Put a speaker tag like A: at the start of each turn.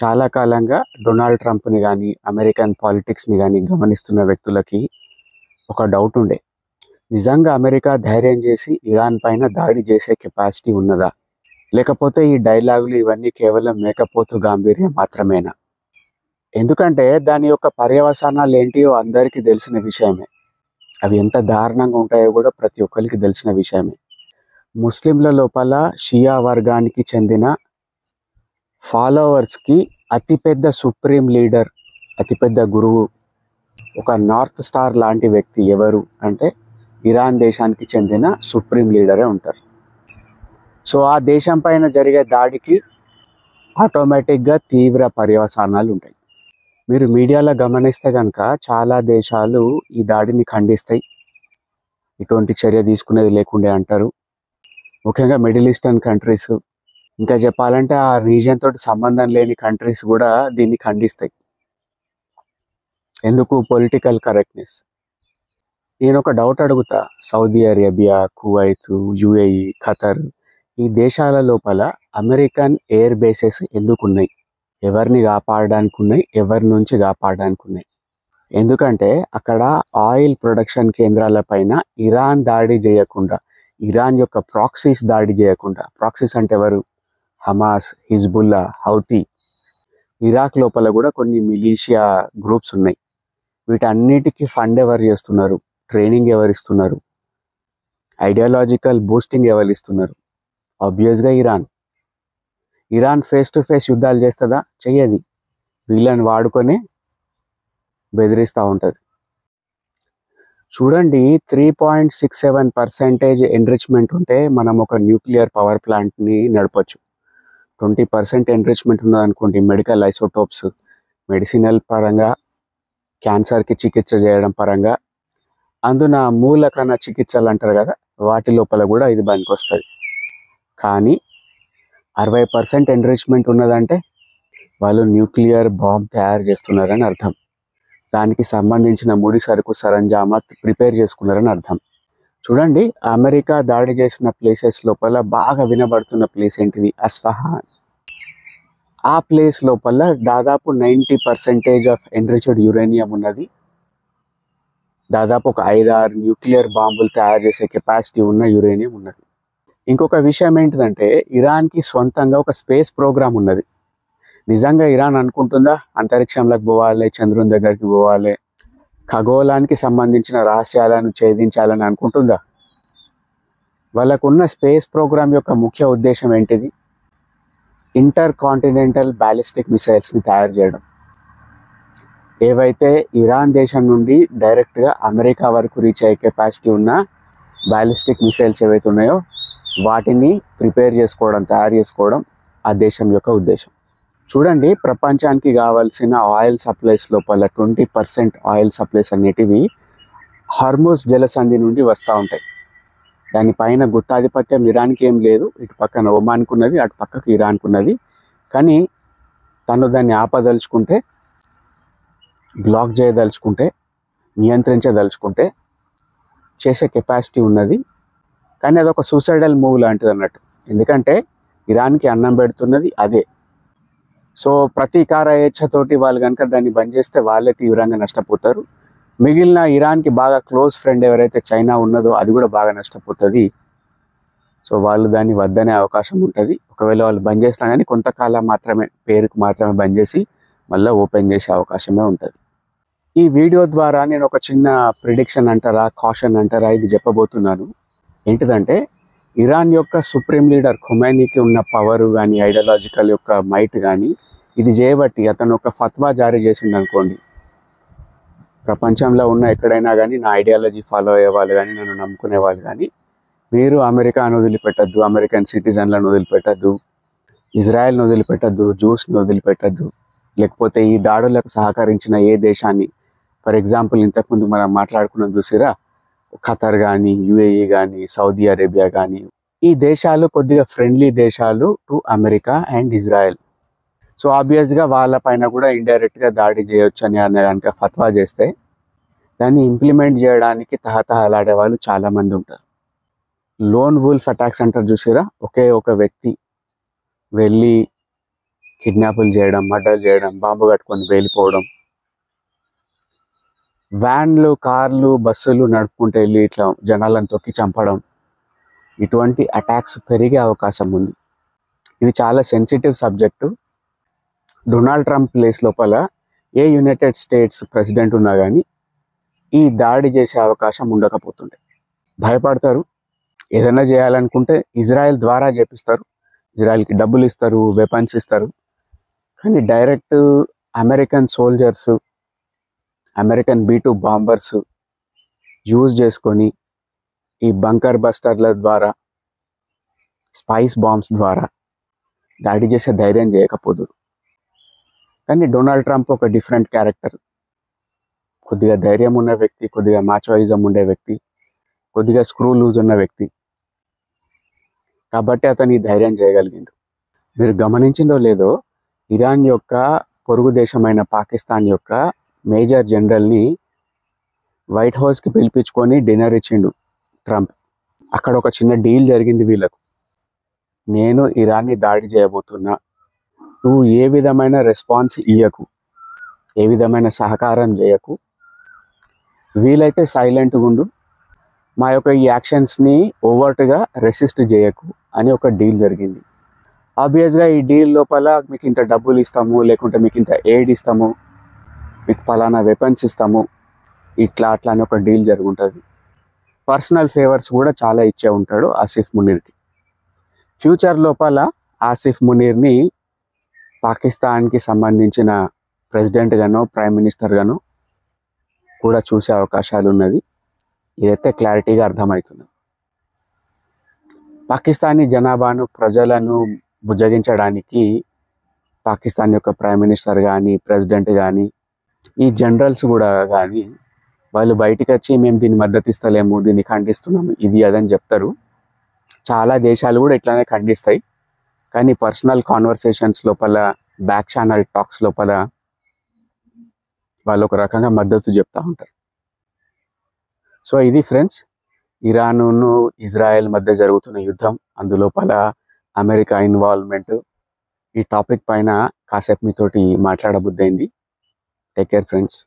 A: చాలా కాలంగా డొనాల్డ్ ట్రంప్ని కానీ అమెరికన్ పాలిటిక్స్ని కానీ గమనిస్తున్న వ్యక్తులకి ఒక డౌట్ ఉండే, నిజంగా అమెరికా ధైర్యం చేసి ఇరాన్ పైన దాడి చేసే కెపాసిటీ ఉన్నదా, లేకపోతే ఈ డైలాగులు ఇవన్నీ కేవలం మేకపోతు గాంభీర్యం మాత్రమేనా? ఎందుకంటే దాని యొక్క పర్యవసానాలు ఏంటియో అందరికీ తెలిసిన విషయమే. అవి ఎంత దారుణంగా ఉంటాయో కూడా ప్రతి ఒక్కరికి తెలిసిన విషయమే. ముస్లింల లోపల షియా వర్గానికి చెందిన ఫాలోవర్స్కి అతిపెద్ద సుప్రీం లీడర్, అతిపెద్ద గురువు, ఒక నార్త్ స్టార్ లాంటి వ్యక్తి ఎవరు అంటే ఇరాన్ దేశానికి చెందిన సుప్రీం లీడరే ఉంటారు. సో ఆ దేశం పైన జరిగే దాడికి ఆటోమేటిక్గా తీవ్ర పర్యవసానాలు ఉంటాయి. మీరు మీడియాలో గమనిస్తే కనుక చాలా దేశాలు ఈ దాడిని ఖండిస్తాయి, ఇటువంటి చర్య తీసుకునేది లేకుండే అంటారు. ముఖ్యంగా మిడిల్ ఈస్టర్న్ కంట్రీస్, ఇంకా చెప్పాలంటే ఆ రీజియన్ తోటి సంబంధం లేని కంట్రీస్ కూడా దీన్ని ఖండిస్తాయి. ఎందుకు? Political correctness. నేను ఒక డౌట్ అడుగుతా, Saudi Arabia, Kuwait, UAE, Qatar, ఈ దేశాల లోపల అమెరికన్ ఎయిర్ బేసెస్ ఎందుకు ఉన్నాయి? ఎవరిని కాపాడడానికి ఉన్నాయి? ఎవరి నుంచి కాపాడడానికి ఉన్నాయి? ఎందుకంటే అక్కడ ఆయిల్ ప్రొడక్షన్ కేంద్రాల పైన ఇరాన్ దాడి చేయకుండా, ఇరాన్ యొక్క ప్రాక్సీస్ దాడి చేయకుండా, ప్రాక్సీస్ అంటే ఎవరు? హమాస్, హిజ్బుల్లా, హౌతీ, ఇరాక్ లోపల కూడా కొన్ని మిలీషియా గ్రూప్స్ ఉన్నాయి. వీటన్నిటికీ ఫండ్ ఎవరు చేస్తున్నారు? ట్రైనింగ్ ఎవరు ఇస్తున్నారు? ఐడియాలజికల్ బూస్టింగ్ ఎవరు ఇస్తున్నారు? ఆబ్వియస్గా Iran. Iran face to face యుద్ధాలు చేస్తుందా? చెయ్యది. వీళ్ళని వాడుకొని బెదిరిస్తూ ఉంటుంది. చూడండి, 3.67% ఎన్రిచ్మెంట్ ఉంటే మనం ఒక న్యూక్లియర్ పవర్ ప్లాంట్ని నడపచ్చు. 20% ఎన్రిచ్మెంట్ ఉన్నదనుకోండి, మెడికల్ ఐసోటోప్స్, మెడిసినల్ పరంగా, క్యాన్సర్కి చికిత్స చేయడం పరంగా, అందున మూలకణ చికిత్సలు అంటారు కదా, వాటి లోపల కూడా ఇది పనికి వస్తుంది. కానీ 60% ఎన్రిచ్మెంట్ ఉన్నదంటే వాళ్ళు న్యూక్లియర్ బాంబ్ తయారు చేస్తున్నారని అర్థం. దానికి సంబంధించిన ముడి సరుకు సరంజామా ప్రిపేర్ చేసుకున్నారని అర్థం. చూడండి, అమెరికా దాడి చేసిన ప్లేసెస్ లోపల బాగా వినబడుతున్న ప్లేస్ ఏంటిది? అస్ఫహాన్. ఆ ప్లేస్ లోపల దాదాపు 90% ఆఫ్ ఎన్రిచ్డ్ యురేనియం ఉన్నది. దాదాపు ఒక 5-6 న్యూక్లియర్ బాంబులు తయారు చేసే కెపాసిటీ ఉన్న యురేనియం ఉన్నది. ఇంకొక విషయం ఏంటిదంటే, ఇరాన్కి సొంతంగా ఒక స్పేస్ ప్రోగ్రామ్ ఉన్నది. నిజంగా ఇరాన్ అనుకుంటుందా అంతరిక్షంలోకి పోవాలి, చంద్రుని దగ్గరికి పోవాలి, ఖగోళానికి సంబంధించిన రహస్యాలను ఛేదించాలని అనుకుంటుందా? వాళ్ళకున్న స్పేస్ ప్రోగ్రామ్ యొక్క ముఖ్య ఉద్దేశం ఏంటిది? ఇంటర్ కాంటినెంటల్ బ్యాలిస్టిక్ మిసైల్స్ని తయారు చేయడం. ఏవైతే ఇరాన్ దేశం నుండి డైరెక్ట్గా అమెరికా వరకు రీచ్ అయ్యే కెపాసిటీ ఉన్న బ్యాలిస్టిక్ మిసైల్స్ ఏవైతే ఉన్నాయో వాటిని ప్రిపేర్ చేసుకోవడం, తయారు చేసుకోవడం ఆ దేశం యొక్క ఉద్దేశం. చూడండి, ప్రపంచానికి కావాల్సిన ఆయిల్ సప్లైస్ లోపల 20% ఆయిల్ సప్లైస్ అనేటివి హార్మోస్ జలసంధి నుండి వస్తూ ఉంటాయి. దానిపైన గుత్తాధిపత్యం ఇరాన్కి ఏం లేదు. ఇటు పక్కన ఒమాన్కు ఉన్నది, అటు పక్కకు ఇరాన్కు ఉన్నది. కానీ తను దాన్ని ఆపదలుచుకుంటే, బ్లాక్ చేయదలుచుకుంటే, నియంత్రించదలుచుకుంటే చేసే కెపాసిటీ ఉన్నది. కానీ అదొక సూసైడల్ మూవ్ లాంటిది అన్నట్టు. ఎందుకంటే ఇరాన్కి అన్నం పెడుతున్నది అదే. సో ప్రతీకార ఇచ్ఛతోటి వాళ్ళు కనుక దాన్ని బంద్ చేస్తే వాళ్ళే తీవ్రంగా నష్టపోతారు. మిగిలిన ఇరాన్కి బాగా క్లోజ్ ఫ్రెండ్ ఎవరైతే చైనా ఉన్నదో అది కూడా బాగా నష్టపోతుంది. సో వాళ్ళు దాన్ని వద్దనే అవకాశం ఉంటుంది. ఒకవేళ వాళ్ళు బంద్ చేసినా కానీ కొంతకాలం మాత్రమే, పేరుకు మాత్రమే బంద్ చేసి మళ్ళీ ఓపెన్ చేసే అవకాశమే ఉంటుంది. ఈ వీడియో ద్వారా నేను ఒక చిన్న ప్రిడిక్షన్ అంటారా, కాషన్ అంటారా, ఇది చెప్పబోతున్నాను. ఏంటిదంటే, ఇరాన్ యొక్క సుప్రీం లీడర్ ఖొమైనీకి ఉన్న పవర్ కానీ, ఐడియాలజికల్ యొక్క మైట్ కానీ, ఇది చేయబట్టి అతను ఒక ఫత్వా జారీ చేసిండు అనుకోండి, ప్రపంచంలో ఉన్న ఎక్కడైనా కానీ నా ఐడియాలజీ ఫాలో అయ్యే వాళ్ళు కానీ, నన్ను నమ్ముకునే వాళ్ళు కానీ, మీరు అమెరికాను వదిలిపెట్టద్దు, అమెరికన్ సిటిజన్లను వదిలిపెట్టద్దు, ఇజ్రాయెల్ను వదిలిపెట్టద్దు, జ్యూస్ని వదిలిపెట్టద్దు, లేకపోతే ఈ దాడులకు సహకరించిన ఏ దేశాన్ని, ఫర్ ఎగ్జాంపుల్ ఇంతకుముందు మనం మాట్లాడుకున్నాం చూసిరా, ఖతర్ కానీ, యుఏఈ కానీ, సౌదీ అరేబియా కానీ, ఈ దేశాలు కొద్దిగా ఫ్రెండ్లీ దేశాలు to America and Israel. So ఆబ్వియస్గా వాళ్ళపైన కూడా ఇండైరెక్ట్గా దాడి చేయొచ్చు అని కనుక ఫత్వా చేస్తే దాన్ని ఇంప్లిమెంట్ చేయడానికి తహతహలాడే వాళ్ళు చాలామంది ఉంటారు. లోన్ వూల్ఫ్ అటాక్స్ అంటారు చూసిరా, ఒకే ఒక వ్యక్తి వెళ్ళి కిడ్నాపులు చేయడం, మర్డర్ చేయడం, బాంబు కట్టుకొని వెళ్ళిపోవడం, వ్యాన్లు, కార్లు, బస్సులు నడుపుకుంటూ వెళ్ళి ఇట్లా జనాలను తొక్కి చంపడం, ఇటువంటి అటాక్స్ పెరిగే అవకాశం ఉంది. ఇది చాలా sensitive subject. Donald Trump place లోపల ఏ యునైటెడ్ స్టేట్స్ ప్రెసిడెంట్ ఉన్నా కానీ ఈ దాడి చేసే అవకాశం ఉండకపోతుండే. భయపడతారు. ఏదైనా చేయాలనుకుంటే ఇజ్రాయెల్ ద్వారా చేపిస్తారు, ఇజ్రాయెల్కి డబ్బులు ఇస్తారు, వెపన్స్ ఇస్తారు. కానీ direct American soldiers, American B-2 bombers use చేసుకొని ఈ బంకర్ బస్టర్ల ద్వారా, స్పైస్ బాంబ్స్ ద్వారా దాడి చేసే ధైర్యం చేయకపోదురు. కానీ డొనాల్డ్ ట్రంప్ ఒక డిఫరెంట్ క్యారెక్టర్. కొద్దిగా ధైర్యం ఉన్న వ్యక్తి, కొద్దిగా మాచోయిజం ఉండే వ్యక్తి, కొద్దిగా స్క్రూ లూజ్ ఉన్న వ్యక్తి. కాబట్టి అతను ఈ ధైర్యం చేయగలిగిండు. మీరు గమనించిందో లేదో, ఇరాన్ యొక్క పొరుగు దేశమైన పాకిస్తాన్ యొక్క మేజర్ జనరల్ని వైట్ హౌస్కి పిలిపించుకొని డిన్నర్ ఇచ్చిండు ట్రంప్. అక్కడ ఒక చిన్న డీల్ జరిగింది వీళ్ళకు. నేను ఇరాన్ని దాడి చేయబోతున్నా, నువ్వు ఏ విధమైన రెస్పాన్స్ ఇయ్యకు, ఏ విధమైన సహకారం చేయకు, వీలైతే సైలెంట్గా ఉండు, మా యొక్క ఈ యాక్షన్స్ని ఓవర్ట్గా రెసిస్ట్ చేయకు అని ఒక డీల్ జరిగింది. ఆబ్వియస్గా ఈ డీల్ లోపల మీకు ఇంత డబ్బులు ఇస్తాము, లేకుంటే మీకు ఇంత ఎయిడ్ ఇస్తాము, మీకు పలానా వెపన్స్ ఇస్తాము, ఇట్లా అట్లా అని ఒక డీల్ జరుగుంటుంది. పర్సనల్ ఫేవర్స్ కూడా చాలా ఇచ్చే ఉంటాడు ఆసిఫ్ మునీర్కి. ఫ్యూచర్ లోపల ఆసిఫ్ మునీర్ని పాకిస్తాన్కి సంబంధించిన ప్రెసిడెంట్ గానో, ప్రైమ్ మినిస్టర్ గానో కూడా చూసే అవకాశాలు ఉన్నది. ఇదైతే క్లారిటీగా అర్థమవుతుంది. పాకిస్తానీ జనాభాను, ప్రజలను బుజ్జగించడానికి పాకిస్తాన్ యొక్క ప్రైమ్ మినిస్టర్ కానీ, ప్రెసిడెంట్ కానీ, ఈ జనరల్స్ కూడా కానీ వాళ్ళు బయటికి వచ్చి మేము దీన్ని మద్దతు ఇస్తలేము, దీన్ని ఖండిస్తున్నాము, ఇది అదని చెప్తారు. చాలా దేశాలు కూడా ఇట్లానే ఖండిస్తాయి. కానీ పర్సనల్ కాన్వర్సేషన్స్ లోపల, బ్యాక్ ఛానల్ టాక్స్ లోపల వాళ్ళు ఒక రకంగా మద్దతు చెప్తూ ఉంటారు. సో ఇది ఫ్రెండ్స్, ఇరాను ఇజ్రాయెల్ మధ్య జరుగుతున్న యుద్ధం, అందులోపల అమెరికా ఇన్వాల్వ్మెంట్, ఈ టాపిక్ పైన కాసేపు మీతోటి మాట్లాడబుద్దైంది. Take care friends.